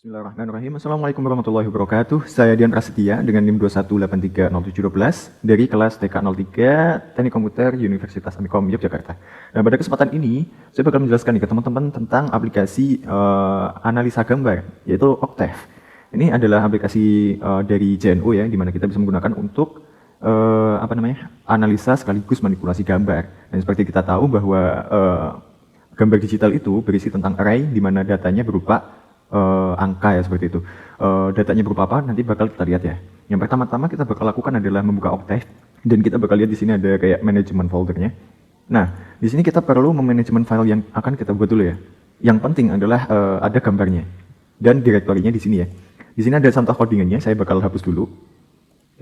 Bismillahirrahmanirrahim. Assalamualaikum warahmatullahi wabarakatuh. Saya Dian Prasetya dengan NIM 2183017 dari kelas TK03 Teknik Komputer Universitas Amikom Yogyakarta. Nah, pada kesempatan ini saya bakal menjelaskan ke teman-teman tentang aplikasi analisa gambar, yaitu Octave. Ini adalah aplikasi dari JNO ya, di mana kita bisa menggunakan untuk analisa sekaligus manipulasi gambar. Dan seperti kita tahu bahwa gambar digital itu berisi tentang array di mana datanya berupa angka ya, seperti itu. Datanya berupa apa nanti bakal kita lihat ya. Yang pertama-tama kita bakal lakukan adalah membuka Octave dan kita bakal lihat di sini ada kayak manajemen foldernya. Nah, di sini kita perlu memanajemen file yang akan kita buat dulu ya. Yang penting adalah ada gambarnya dan direktorinya di sini ya. Di sini ada contoh codingannya, saya bakal hapus dulu.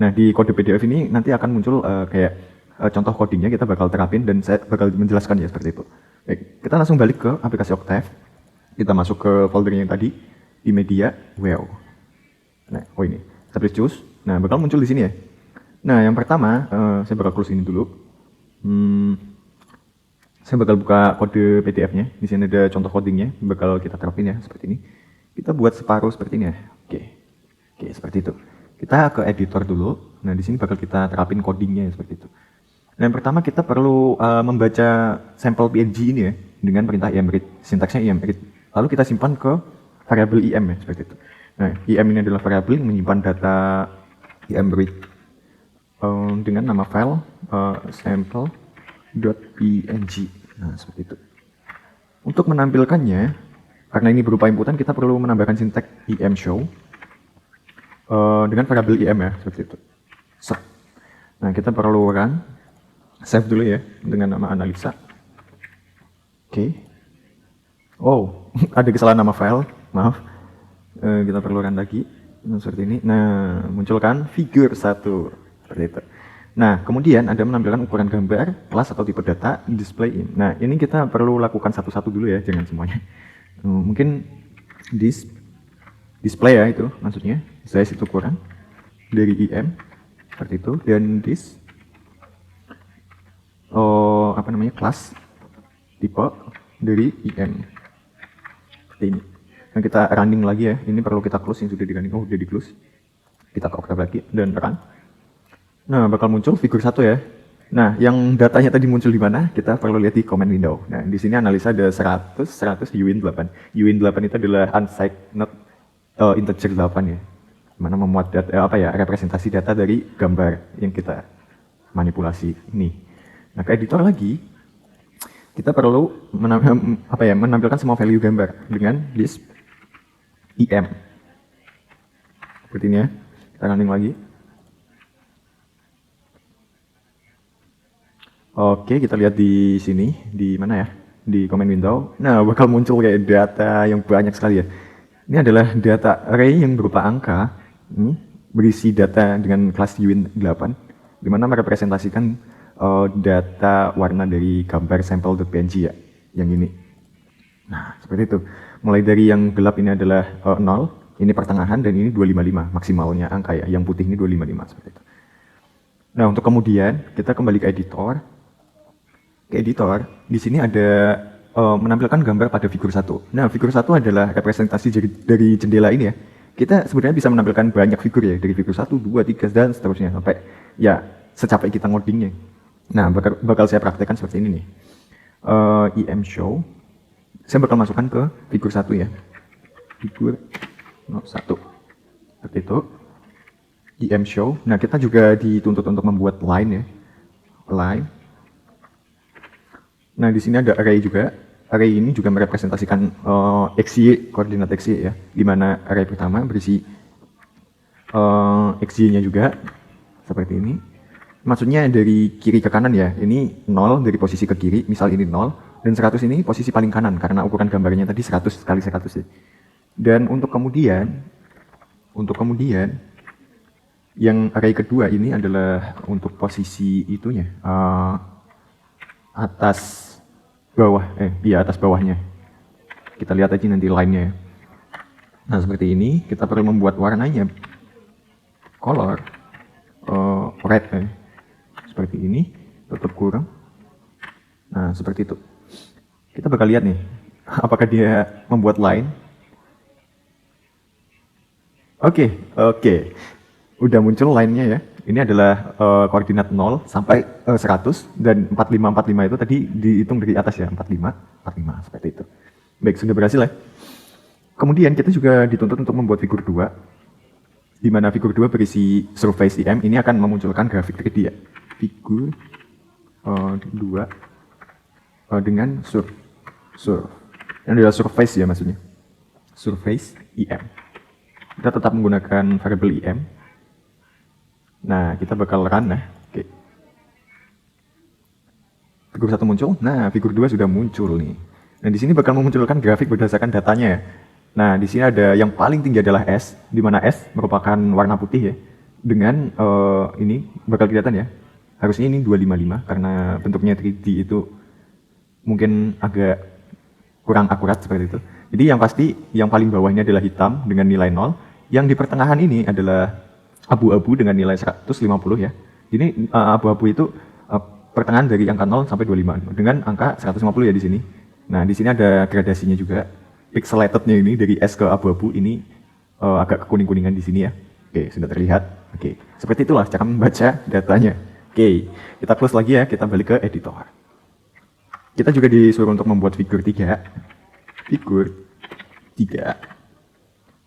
Nah, di kode PDF ini nanti akan muncul contoh codingnya, kita bakal terapin dan saya bakal menjelaskan ya seperti itu. Baik, kita langsung balik ke aplikasi Octave. Kita masuk ke foldernya yang tadi di media wow. Nah, ini kita pilih choose. Nah, bakal muncul di sini ya. Nah, yang pertama saya bakal close ini dulu. Saya bakal buka kode PDF-nya. Di sini ada contoh codingnya, bakal kita terapin ya seperti ini. Kita buat separuh seperti ini ya. Oke, seperti itu. Kita ke editor dulu. Nah, di sini bakal kita terapin codingnya ya, seperti itu. Nah, yang pertama kita perlu membaca sampel PNG ini ya dengan perintah imread. Sintaksnya imread. Lalu kita simpan ke variabel im ya, seperti itu. Nah, im ini adalah variabel yang menyimpan data imread dengan nama file sample.png. Nah, seperti itu. Untuk menampilkannya, karena ini berupa inputan, kita perlu menambahkan sintaks imshow dengan variabel im ya, seperti itu. Nah, kita perlu run, save dulu ya dengan nama analisa. Oke. Oh, ada kesalahan nama file, maaf. Kita perlu run lagi, seperti ini. Nah, munculkan figure 1, seperti itu. Nah, kemudian ada menampilkan ukuran gambar, kelas atau tipe data, display in. Nah, ini kita perlu lakukan satu-satu dulu ya, jangan semuanya. Mungkin display ya itu, maksudnya size itu kurang dari im, seperti itu. Dan kelas tipe dari im. Ini. Nah, kita running lagi ya. Ini perlu kita close yang sudah di running. Oh, udah di close. Kita ke Octave lagi dan run. Nah, bakal muncul figur 1 ya. Nah, yang datanya tadi muncul di mana? Kita perlu lihat di command window. Nah, di sini analisa ada 100 uin8. Uin8 itu adalah unsigned not integer 8 ya. Mana memuat data representasi data dari gambar yang kita manipulasi ini. Nah, ke editor lagi kita perlu menampilkan semua value gambar dengan list im. Seperti ini ya. Kita running lagi. Oke, kita lihat di sini, di mana ya? Di command window. Nah, bakal muncul kayak data yang banyak sekali ya. Ini adalah data array yang berupa angka. Ini berisi data dengan kelas uin8, di mana merepresentasikan data warna dari gambar sample.png ya, yang ini. Nah, seperti itu. Mulai dari yang gelap ini adalah 0, ini pertengahan, dan ini 255, maksimalnya angka ya. Yang putih ini 255, seperti itu. Nah, untuk kemudian kita kembali ke editor. Ke editor, di sini ada menampilkan gambar pada figur 1. Nah, figur 1 adalah representasi dari jendela ini ya. Kita sebenarnya bisa menampilkan banyak figur ya, dari figur 1, 2, 3, dan seterusnya, sampai ya secapek kita ngodingnya. Nah, bakal saya praktekkan seperti ini nih. Imshow. Saya bakal masukkan ke figur 1 ya. Figur 1. Seperti itu. Imshow. Nah, kita juga dituntut untuk membuat line ya. Line. Nah, di sini ada array juga. Array ini juga merepresentasikan XY, koordinat XY ya. Di mana array pertama berisi XY-nya juga. Seperti ini. Maksudnya dari kiri ke kanan ya, ini 0 dari posisi ke kiri, misal ini 0, dan 100 ini posisi paling kanan, karena ukuran gambarnya tadi 100 kali 100 ya. Dan untuk kemudian, yang array kedua ini adalah untuk posisi itunya, atas bawahnya. Kita lihat aja nanti line-nya ya. Nah, seperti ini, kita perlu membuat warnanya, color, red ya. Seperti ini, tetap kurang. Nah, seperti itu. Kita bakal lihat nih, apakah dia membuat line Oke. Udah muncul line-nya ya. Ini adalah koordinat 0 sampai 100 dan 45 itu tadi dihitung dari atas ya, 45 seperti itu. Baik, sudah berhasil ya. Kemudian kita juga dituntut untuk membuat figur 2, di mana figur 2 berisi surface IM. Ini akan memunculkan grafik 3D ya. Figur 2 dengan ini adalah surface ya maksudnya. Surface IM. Kita tetap menggunakan variabel IM. Nah, kita bakal run nah. Oke. Figur 1 muncul. Nah, figur 2 sudah muncul nih. Dan di sini bakal memunculkan grafik berdasarkan datanya ya. Nah, di sini ada yang paling tinggi adalah S, di mana S merupakan warna putih ya. Dengan ini bakal kelihatan ya. Harusnya ini 255 karena bentuknya 3D itu mungkin agak kurang akurat seperti itu. Jadi yang pasti yang paling bawahnya adalah hitam dengan nilai 0. Yang di pertengahan ini adalah abu-abu dengan nilai 150 ya. Jadi abu-abu itu pertengahan dari angka 0 sampai 25 dengan angka 150 ya di sini. Nah, di sini ada gradasinya juga. Pixelatednya ini dari S ke abu-abu ini agak kekuning-kuningan di sini ya. Oke, sudah terlihat. Oke, seperti itulah cara membaca datanya. Oke, kita close lagi ya, kita balik ke editor. Kita juga disuruh untuk membuat figur 3.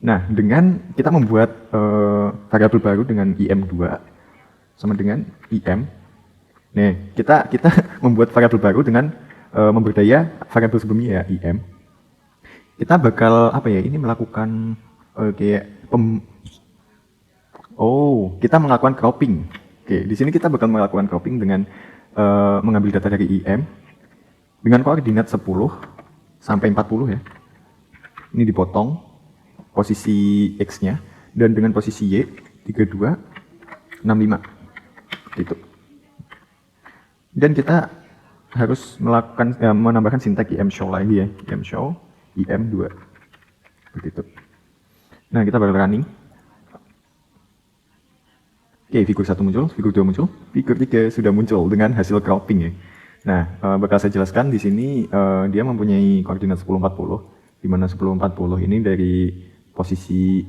Nah, dengan kita membuat variabel baru dengan IM2 sama dengan IM. Nih, kita membuat variabel baru dengan memberdaya variabel sebelumnya ya, IM. Kita bakal ini melakukan kita melakukan cropping. Oke, di sini kita bakal melakukan cropping dengan mengambil data dari IM dengan koordinat 10 sampai 40 ya. Ini dipotong posisi X-nya dan dengan posisi Y 32 65 gitu. Dan kita harus melakukan menambahkan sintak IM show lagi ya, IM show IM2 begitu. Nah, kita bakal running. Oke, figur 1 muncul, figur 2 muncul, figur 3 sudah muncul dengan hasil cropping ya. Nah, bakal saya jelaskan di sini dia mempunyai koordinat 1040, di mana 1040 ini dari posisi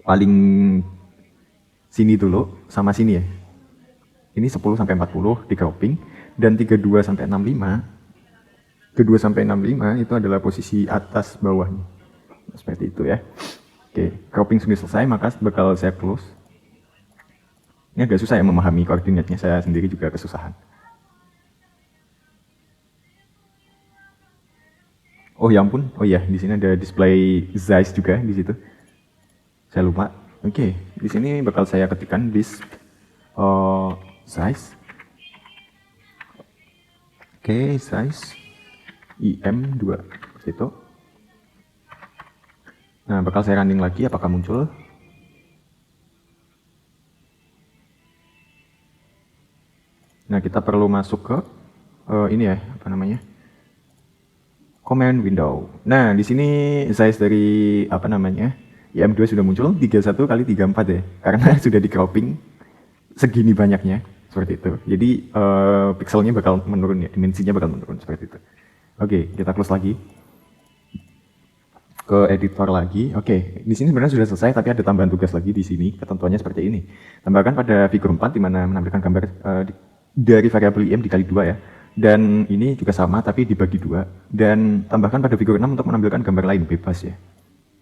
paling sini dulu sama sini ya. Ini 10 sampai 40 di cropping dan 32 sampai 65. 32 sampai 65 itu adalah posisi atas bawahnya. Seperti itu ya. Oke, cropping sudah selesai, maka bakal saya close. Ini agak susah ya memahami koordinatnya, saya sendiri juga kesusahan. Oh ya ampun, oh iya, di sini ada display size juga di situ. Saya lupa. Oke, di sini bakal saya ketikkan this size. Oke, size IM2 seperti itu. Nah, bakal saya running lagi, apakah muncul? Nah, kita perlu masuk ke ini ya, apa namanya? Command window. Nah, di sini size dari apa namanya? IM2 sudah muncul 31 kali 34 ya. Karena sudah di cropping segini banyaknya seperti itu. Jadi pixelnya bakal menurun ya, dimensinya bakal menurun seperti itu. Oke, kita close lagi. Ke editor lagi. Oke, di sini sebenarnya sudah selesai, tapi ada tambahan tugas lagi di sini. Ketentuannya seperti ini. Tambahkan pada figur 4 di mana menampilkan gambar dari variabel IM dikali 2 ya. Dan ini juga sama tapi dibagi 2. Dan tambahkan pada figur 6 untuk menampilkan gambar lain bebas ya.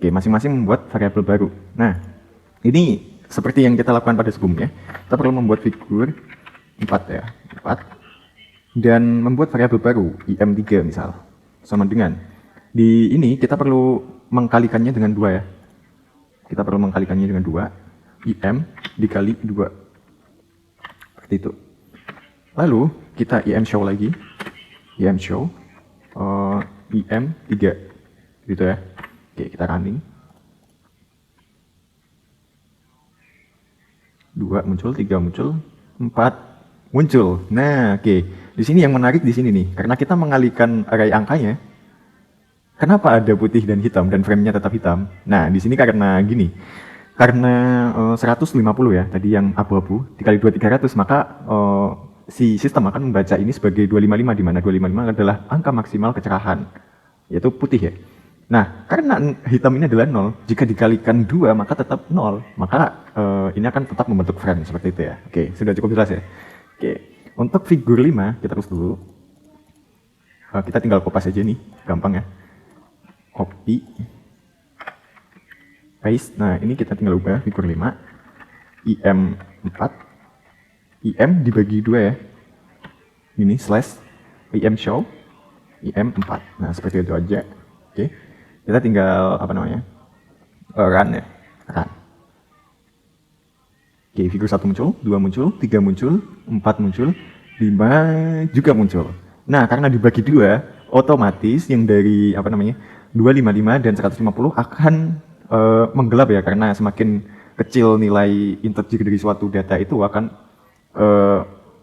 Oke, masing-masing membuat variabel baru. Nah, ini seperti yang kita lakukan pada sebelumnya. Kita perlu membuat figur 4 ya. 4. Dan membuat variabel baru IM3 misal. Sama dengan di ini kita perlu mengkalikannya dengan 2 ya. Kita perlu mengkalikannya dengan 2. IM dikali 2. Seperti itu. Lalu kita IM show lagi. IM show IM3 gitu ya. Oke, kita running. 2 muncul, 3 muncul, 4 muncul. Nah, oke. Di sini yang menarik di sini nih, karena kita mengalihkan array angkanya. Kenapa ada putih dan hitam dan frame-nya tetap hitam? Nah, di sini karena gini. Karena 150 ya, tadi yang abu-abu dikali 2300, maka si sistem akan membaca ini sebagai 255, di mana 255 adalah angka maksimal kecerahan, yaitu putih ya. Nah, karena hitam ini adalah 0, jika dikalikan 2 maka tetap 0. Maka ini akan tetap membentuk frame seperti itu ya. Oke, sudah cukup jelas ya. Oke, untuk figur 5 kita terus dulu. Kita tinggal kopas aja nih, gampang ya. Copy, paste. Nah, ini kita tinggal ubah figur 5. IM 4. IM dibagi 2 ya. Ini slash IM show IM 4. Nah, seperti itu aja. Oke. Kita tinggal apa namanya? Run ya. Run. Oke, figur 1 muncul, 2 muncul, 3 muncul, 4 muncul, 5 juga muncul. Nah, karena dibagi 2, otomatis yang dari apa namanya? 255 dan 150 akan menggelap ya, karena semakin kecil nilai integer dari suatu data itu akan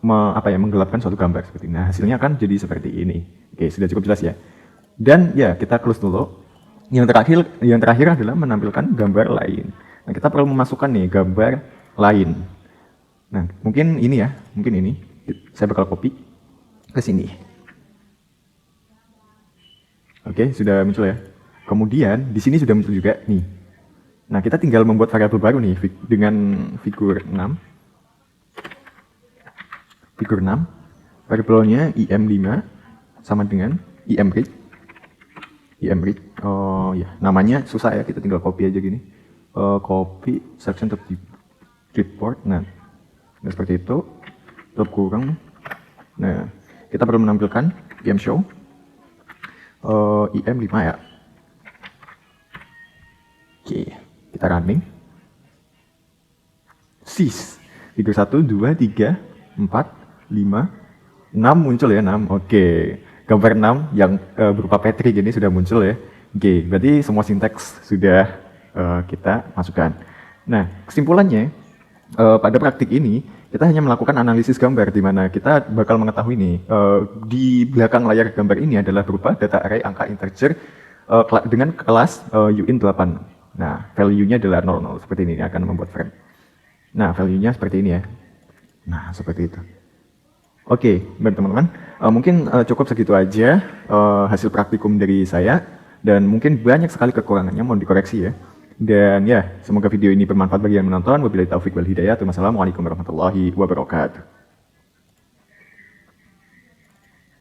menggelapkan suatu gambar seperti ini. Nah, hasilnya akan jadi seperti ini. Oke, sudah cukup jelas ya. Dan ya, kita close dulu. Yang terakhir adalah menampilkan gambar lain. Nah, kita perlu memasukkan nih gambar lain. Nah, mungkin ini ya, mungkin ini. Saya bakal copy ke sini. Oke, sudah muncul ya. Kemudian di sini sudah muncul juga nih. Nah, kita tinggal membuat variabel baru nih dengan figur 6. Figur 6. Variabelnya im5 sama dengan imread. imread. Oh ya, namanya susah ya, kita tinggal copy aja gini. Copy section top report. Nah, seperti itu. Top kurang. Nah, kita perlu menampilkan imshow im5 ya. Oke, kita running. Sys. Figur 1, 2, 3, 4, 5, 6 muncul ya, 6. Oke. Gambar 6 yang berupa Patrick ini sudah muncul ya. Oke, berarti semua sinteks sudah kita masukkan. Nah, kesimpulannya pada praktik ini kita hanya melakukan analisis gambar di mana kita bakal mengetahui nih di belakang layar gambar ini adalah berupa data array angka integer dengan kelas uint8. Nah, value-nya adalah 00 seperti ini akan membuat frame. Nah, value-nya seperti ini ya. Nah, seperti itu. Oke, baik teman-teman. Mungkin cukup segitu aja hasil praktikum dari saya. Dan mungkin banyak sekali kekurangannya, mohon dikoreksi ya. Dan ya, semoga video ini bermanfaat bagi yang menonton. Wabillahi taufiq wal hidayah. Wassalamualaikum warahmatullahi wabarakatuh.